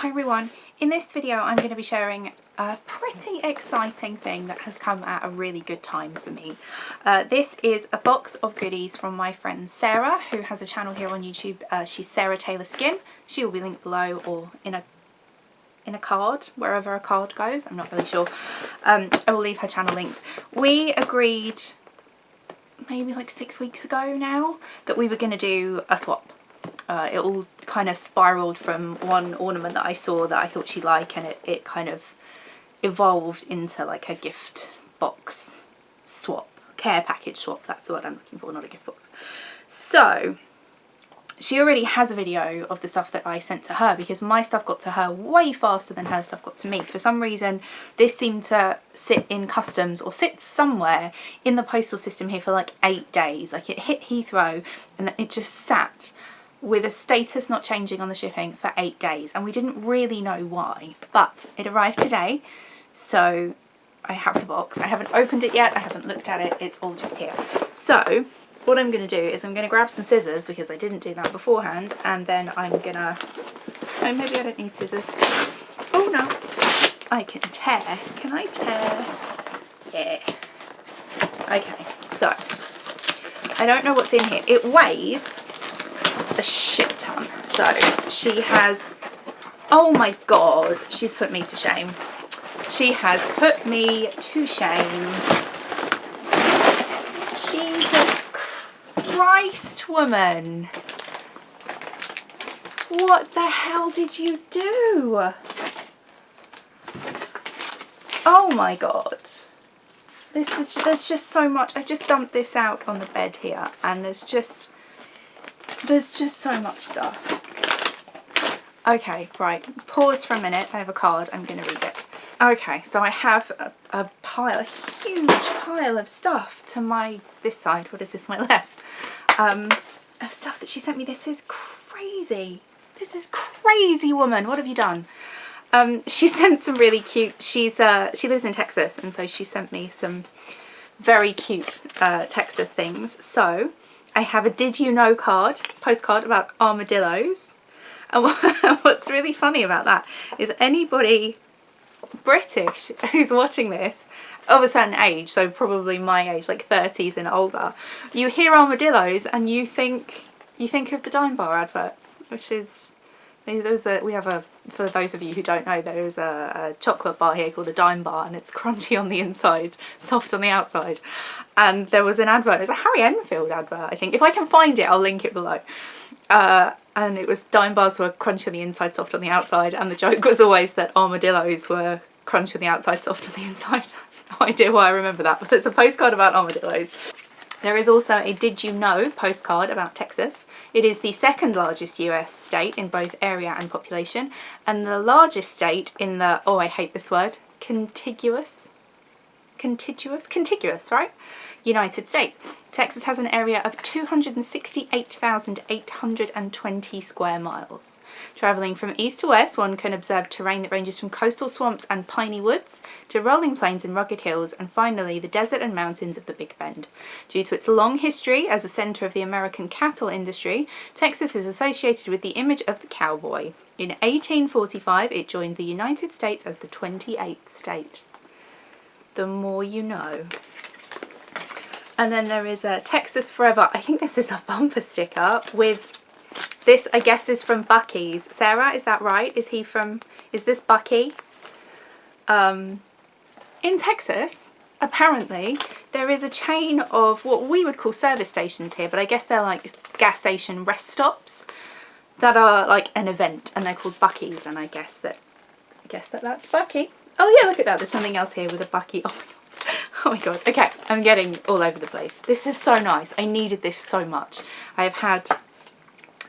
Hi everyone, in this video I'm going to be sharing a pretty exciting thing that has come at a really good time for me. This is a box of goodies from my friend Sarah, who has a channel here on YouTube. She's Sarah Taylor Skin. She will be linked below or in a card, wherever a card goes, I'm not really sure. I will leave her channel linked. We agreed maybe like 6 weeks ago now that we were going to do a swap. It all kind of spiraled from one ornament that I saw that I thought she'd like, and it kind of evolved into like a gift box swap, care package swap, that's the word I'm looking for, not a gift box. So she already has a video of the stuff that I sent to her because my stuff got to her way faster than her stuff got to me. For some reason this seemed to sit in customs or sit somewhere in the postal system here for like 8 days. Like it hit Heathrow and then it just sat with a status not changing on the shipping for 8 days, and we didn't really know why, but it arrived today, so I have the box. I haven't opened it yet, I haven't looked at it, it's all just here. So what I'm going to do is I'm going to grab some scissors because I didn't do that beforehand, and then I'm gonna, oh maybe I don't need scissors, oh no, I can tear. Can I tear? Yeah. Okay, so I don't know what's in here. It weighs a shit ton. So she has, oh my god, she's put me to shame. She has put me to shame. Jesus Christ, woman. What the hell did you do? Oh my god. There's just so much. I've just dumped this out on the bed here, and there's just so much stuff. Okay, right, pause for a minute. I have a card, I'm going to read it. Okay, so I have a pile, a huge pile of stuff to this side. What is this, my left? Of stuff that she sent me. This is crazy. This is crazy, woman. What have you done? She sent some really cute, she lives in Texas, and so she sent me some very cute Texas things. So I have a did you know postcard about armadillos. And what's really funny about that is anybody British who's watching this of a certain age, so probably my age, like 30s and older, you hear armadillos and you think of the Dime Bar adverts, which is, we have a, for those of you who don't know, there is a chocolate bar here called a Dime Bar, and it's crunchy on the inside, soft on the outside. And there was an advert, it was a Harry Enfield advert, I think. If I can find it, I'll link it below. And it was Dime Bars were crunchy on the inside, soft on the outside, and the joke was always that armadillos were crunchy on the outside, soft on the inside. No idea why I remember that, but it's a postcard about armadillos. There is also a did you know postcard about Texas. It is the second largest US state in both area and population, and the largest state in the, oh I hate this word, contiguous, right? United States. Texas has an area of 268,820 square miles. Travelling from east to west, one can observe terrain that ranges from coastal swamps and piney woods to rolling plains and rugged hills, and finally the desert and mountains of the Big Bend. Due to its long history as a centre of the American cattle industry, Texas is associated with the image of the cowboy. In 1845, it joined the United States as the 28th state. The more you know. And then there is a Texas Forever. I think this is a bumper sticker with this, I guess, is from Buc-ee's. Sarah, is that right? Is this Buc-ee? In Texas, apparently, there is a chain of what we would call service stations here, but I guess they're like gas station rest stops that are like an event, and they're called Buc-ee's, and I guess that's Buc-ee. Oh yeah, look at that. There's something else here with a Buc-ee. Oh my god. Oh my god. Okay, I'm getting all over the place. This is so nice. I needed this so much. I have had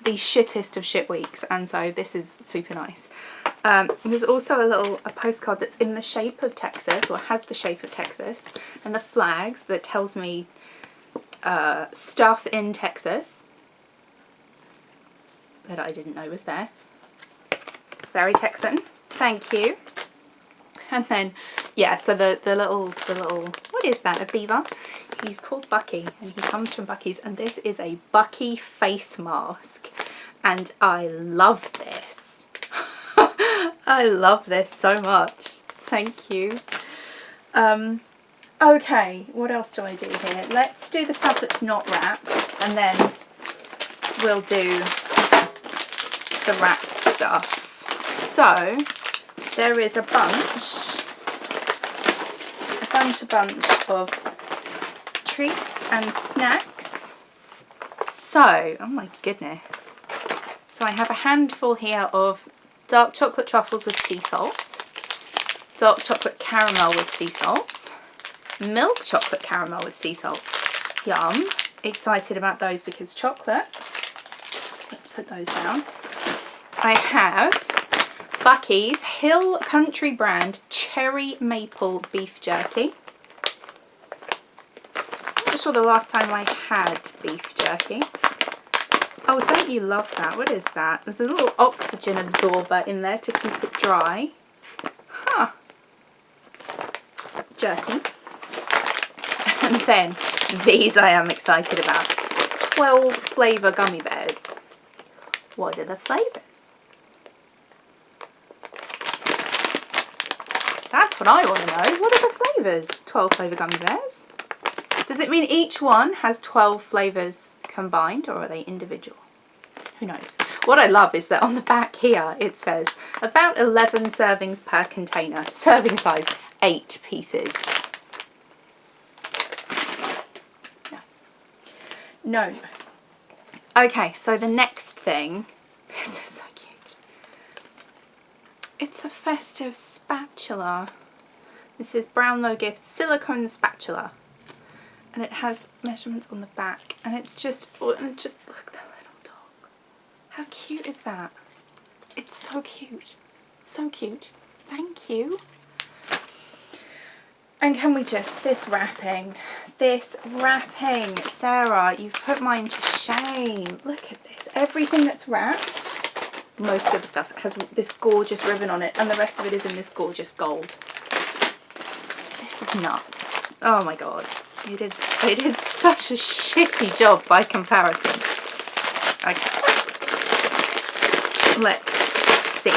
the shittest of shit weeks, and so this is super nice. There's also a postcard that's in the shape of Texas, or has the shape of Texas, and the flags that tells me stuff in Texas that I didn't know was there. Very Texan. Thank you. And then, yeah, so the little, what is that, a beaver? He's called Buc-ee, and he comes from Buc-ee's, and this is a Buc-ee face mask, and I love this. I love this so much. Thank you. Okay, what else do I do here? Let's do the stuff that's not wrapped, and then we'll do the wrapped stuff. So there is a bunch of treats and snacks. So, oh my goodness. So I have a handful here of dark chocolate truffles with sea salt, dark chocolate caramel with sea salt, milk chocolate caramel with sea salt. Yum. Excited about those because chocolate. Let's put those down. I have Bucky's Hill Country brand cherry maple beef jerky. I'm not sure the last time I had beef jerky. Oh, don't you love that? What is that? There's a little oxygen absorber in there to keep it dry. Huh. Jerky. And then these I am excited about. 12 flavour gummy bears. What are the flavours? That's what I want to know. What are the flavours? 12 flavour gummy bears. Does it mean each one has 12 flavours combined, or are they individual? Who knows? What I love is that on the back here it says about 11 servings per container. Serving size 8 pieces. No. Okay, so the next thing, this is so cute. It's a festive spatula. This is Brownlow Gift silicone spatula. And it has measurements on the back, and it's just look, that little dog. How cute is that? It's so cute. So cute. Thank you. And can we just, this wrapping, Sarah, you've put mine to shame. Look at this. Everything that's wrapped, most of the stuff has this gorgeous ribbon on it, and the rest of it is in this gorgeous gold. This is nuts. Oh my god. They did such a shitty job by comparison. Okay. Let's see.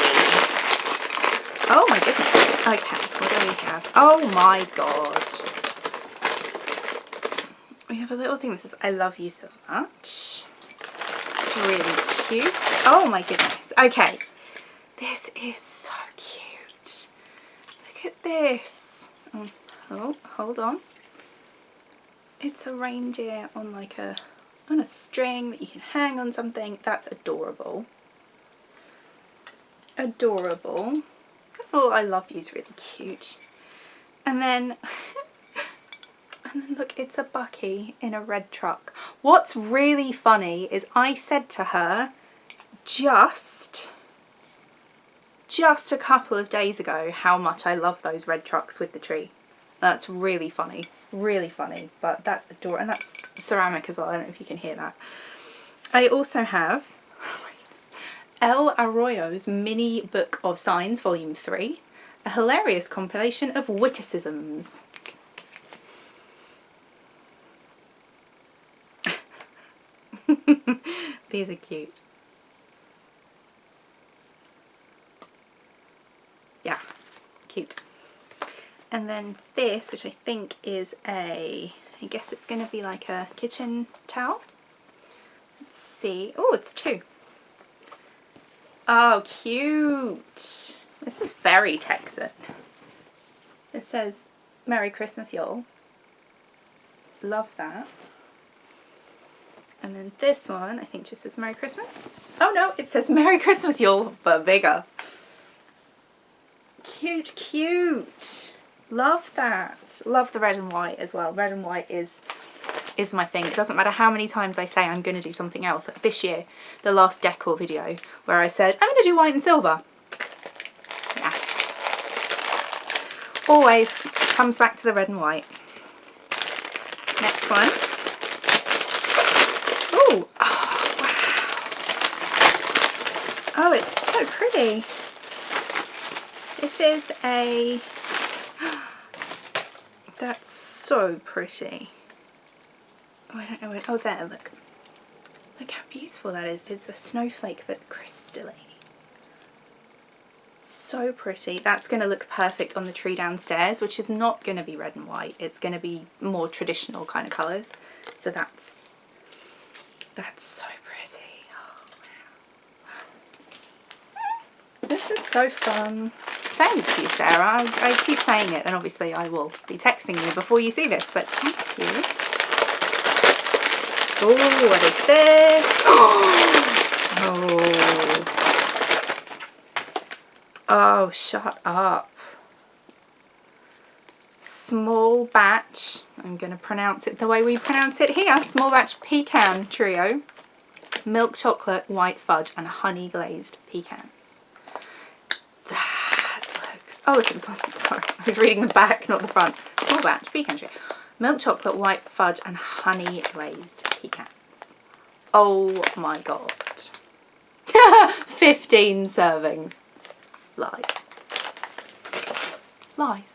Oh my goodness. Okay, what do we have? Oh my god. We have a little thing that says, I love you so much. It's really cute. Oh my goodness. Okay. This is so cute. Look at this. Oh, hold on. It's a reindeer on like on a string that you can hang on something. That's adorable. Adorable. Oh, I love you is really cute. And then look, it's a Bucky in a red truck. What's really funny is I said to her just a couple of days ago how much I love those red trucks with the tree. That's really funny. Really funny, but that's adorable, and that's ceramic as well. I don't know if you can hear that. I also have El Arroyo's Mini Book of Signs, Volume 3, a hilarious compilation of witticisms. These are cute. Yeah, cute. And then this, which I think is I guess it's going to be like a kitchen towel. Let's see. Oh, it's 2. Oh, cute. This is very Texan. It says, Merry Christmas, y'all. Love that. And then this one, I think just says Merry Christmas. Oh no, it says Merry Christmas, y'all, but bigger. Cute, cute. Love that. Love the red and white as well. Red and white is my thing. It doesn't matter how many times I say I'm going to do something else. Like this year, the last decor video where I said I'm going to do white and silver. Yeah. Always comes back to the red and white. Next one. Ooh. Oh, wow. Oh, it's so pretty. This is a... That's so pretty. Oh, I don't know where... Oh, there, look. Look how beautiful that is. It's a snowflake but crystally. so pretty. That's going to look perfect on the tree downstairs, which is not going to be red and white. It's going to be more traditional kind of colours. So that's so pretty. Oh, wow. This is so fun. Thank you, Sarah. I keep saying it, and obviously I will be texting you before you see this, but thank you. Oh, what is this? Oh, shut up. Small batch, I'm going to pronounce it the way we pronounce it here, small batch pecan trio, milk chocolate, white fudge and honey glazed pecans. That looks, oh look, sorry, I was reading the back, not the front. Small batch pecan trio, milk chocolate, white fudge and honey glazed pecans. Oh my god. 15 servings. Lies. Lies.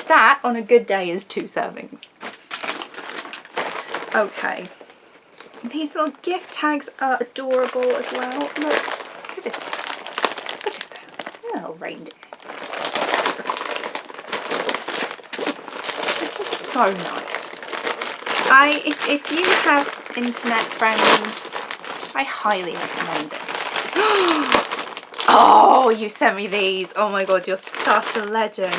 That, on a good day, is 2 servings. Okay. These little gift tags are adorable as well. Look at this. Look at that. Little reindeer. This is so nice. If you have internet friends, I highly recommend this. Oh, you sent me these. Oh my god, you're such a legend.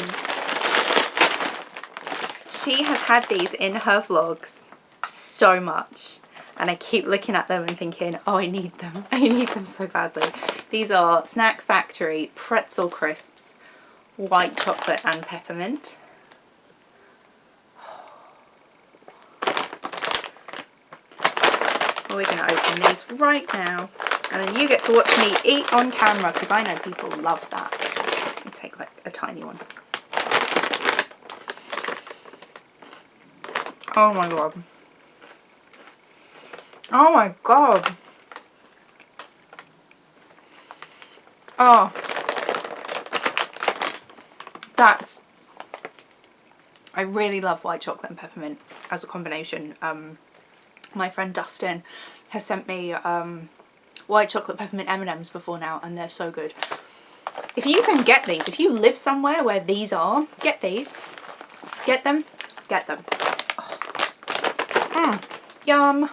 She has had these in her vlogs so much, and I keep looking at them and thinking, oh, I need them. I need them so badly. These are Snack Factory pretzel crisps, white chocolate and peppermint. We're going to open these right now, and then you get to watch me eat on camera, because I know people love that. Let me take like a tiny one. Oh my god. Oh my god. Oh. That's... I really love white chocolate and peppermint as a combination. My friend Dustin has sent me white chocolate peppermint M&Ms before now, and they're so good. If you can get these, if you live somewhere where these are, get these. Get them. Get them. Yum.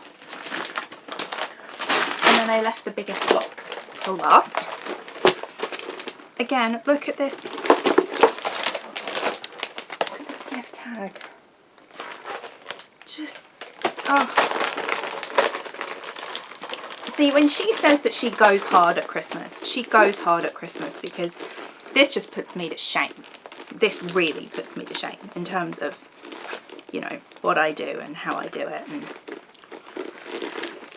And then I left the biggest box for last. Again, look at this. Look at this gift tag. Just, oh. See, when she says that she goes hard at Christmas, she goes hard at Christmas, because this just puts me to shame. This really puts me to shame in terms of, you know, what I do and how I do it, and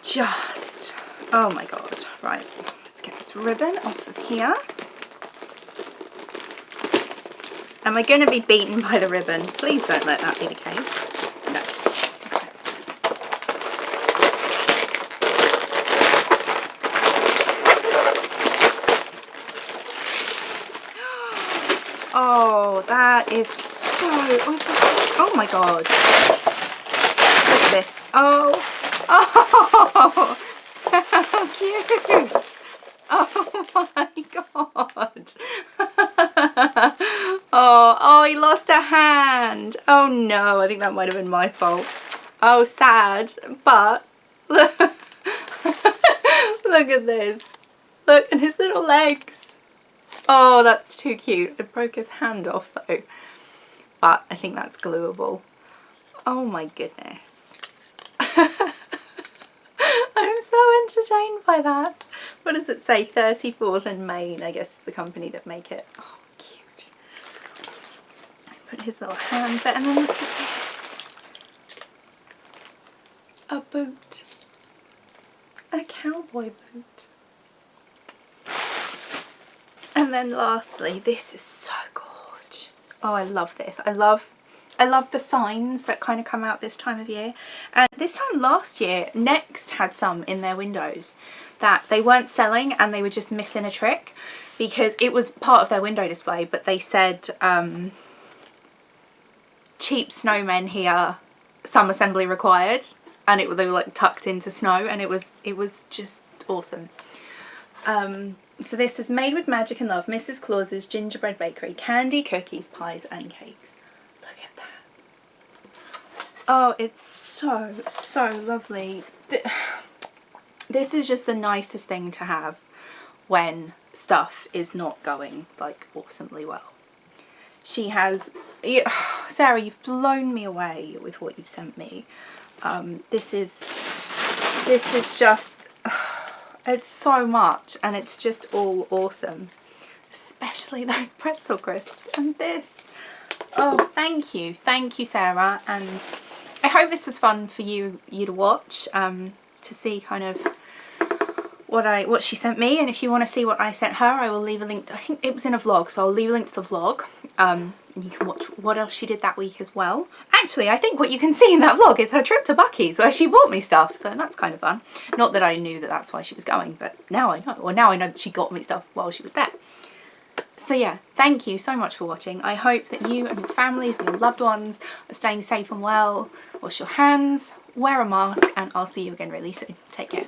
just, oh my god. Right, let's get this ribbon off of here. Am I going to be beaten by the ribbon? Please don't let that be the case. No. Okay. Oh, that is so, oh my god. Look at this. Oh, oh, how cute. Oh my god. Oh, he lost a hand. Oh no, I think that might have been my fault. Oh, sad. But look, look at this. Look at his little legs. Oh, that's too cute. It broke his hand off though. But I think that's glueable. Oh my goodness. I'm so entertained by that. What does it say? 34th and Maine, I guess, is the company that make it. Oh, cute. I put his little hand there, and then look at this. A boot. A cowboy boot. And then lastly, this is so gorgeous. Oh, I love this. I love the signs that kind of come out this time of year. And this time last year, Next had some in their windows that they weren't selling, and they were just missing a trick, because it was part of their window display, but they said cheap snowmen here, some assembly required, and they were like tucked into snow, and it was just awesome. So this is Made with Magic and Love, Mrs. Claus's Gingerbread Bakery, candy, cookies, pies and cakes. Look at that. Oh, it's so, so lovely. This is just the nicest thing to have when stuff is not going like awesomely well. She has, Sarah, you've blown me away with what you've sent me. This is just, it's so much, and it's just all awesome, especially those pretzel crisps and this. Oh, thank you Sarah, and I hope this was fun for you to watch, to see kind of what she sent me. And if you want to see what I sent her, I will leave a link I think it was in a vlog, so I'll leave a link to the vlog, and you can watch what else she did that week as well. Actually, I think what you can see in that vlog is her trip to Bucky's, where she bought me stuff, so that's kind of fun. Not that I knew that that's why she was going, but now I know. Well, now I know that she got me stuff while she was there. So yeah, thank you so much for watching. I hope that you and your families and your loved ones are staying safe and well. Wash your hands, wear a mask, and I'll see you again really soon. Take care.